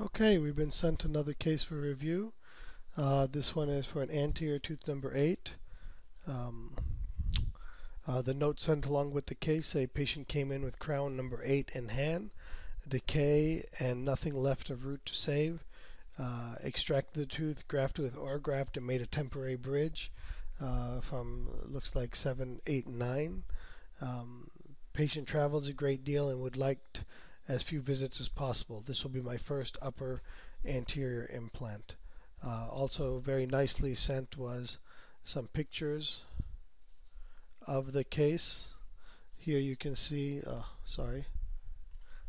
Okay, we've been sent another case for review. This one is for an anterior tooth number 8. Um, the note sent along with the case: a patient came in with crown number 8 in hand, decay and nothing left of root to save. Extracted the tooth, grafted with autograft, and made a temporary bridge from looks like 7, 8, and 9. Patient travels a great deal and would like as few visits as possible. This will be my first upper anterior implant. Also very nicely sent was some pictures of the case. Here you can see,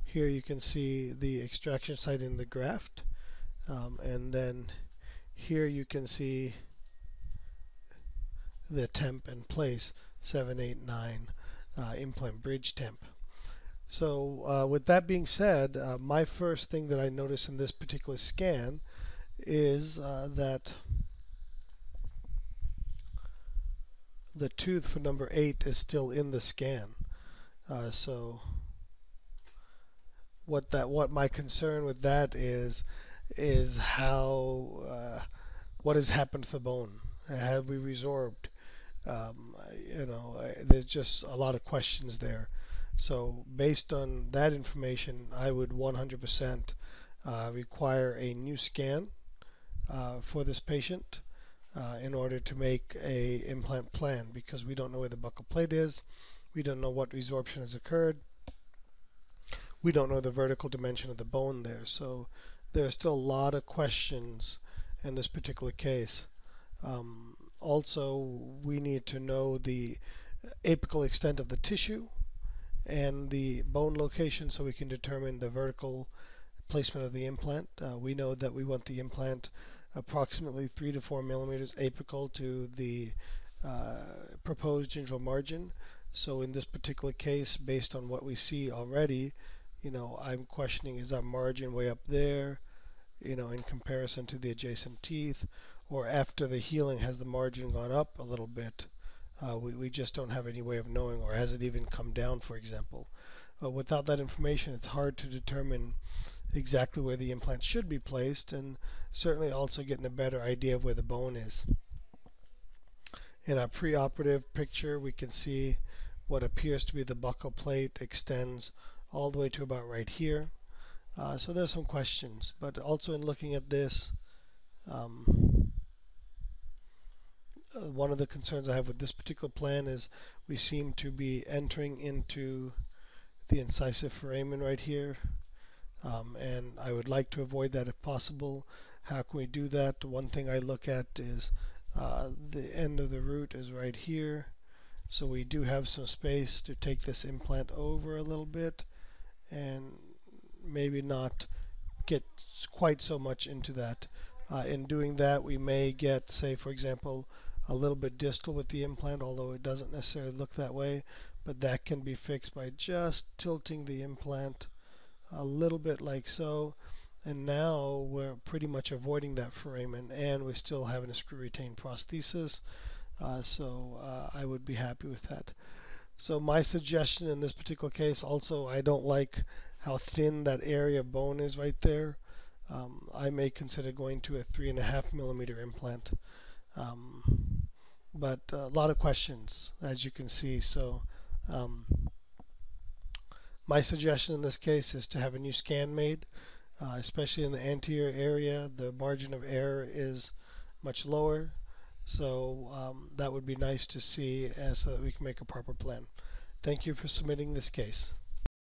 here you can see the extraction site in the graft, and then here you can see the temp and place 7, 8, 9 implant bridge temp. So with that being said, my first thing that I notice in this particular scan is that the tooth for number 8 is still in the scan. So what my concern with that is how what has happened to the bone. Have we resorbed? There's just a lot of questions there. So based on that information, I would 100% require a new scan for this patient in order to make a implant plan, because we don't know where the buccal plate is, we don't know what resorption has occurred, we don't know the vertical dimension of the bone there. So there are still a lot of questions in this particular case. Also, we need to know the apical extent of the tissue and the bone location so we can determine the vertical placement of the implant. We know that we want the implant approximately 3 to 4 millimeters apical to the proposed gingival margin. So in this particular case, based on what we see already, I'm questioning, is our margin way up there, in comparison to the adjacent teeth, or after the healing has the margin gone up a little bit? We just don't have any way of knowing, or has it even come down, for example? Without that information, it's hard to determine exactly where the implant should be placed, and certainly also getting a better idea of where the bone is. In our preoperative picture, we can see what appears to be the buccal plate extends all the way to about right here. So there's some questions, but also in looking at this, one of the concerns I have with this particular plan is we seem to be entering into the incisive foramen right here, and I would like to avoid that if possible. How can we do that? One thing I look at is the end of the root is right here, so we do have some space to take this implant over a little bit and maybe not get quite so much into that. In doing that, we may get, say for example, a little bit distal with the implant, although it doesn't necessarily look that way, but that can be fixed by just tilting the implant a little bit like so, and now we're pretty much avoiding that foramen, and we're still having a screw retained prosthesis. So I would be happy with that. So my suggestion in this particular case, also, I don't like how thin that area of bone is right there. I may consider going to a 3.5 millimeter implant. But a lot of questions, as you can see. So my suggestion in this case is to have a new scan made, especially in the anterior area. The margin of error is much lower, so that would be nice to see, so that we can make a proper plan. Thank you for submitting this case.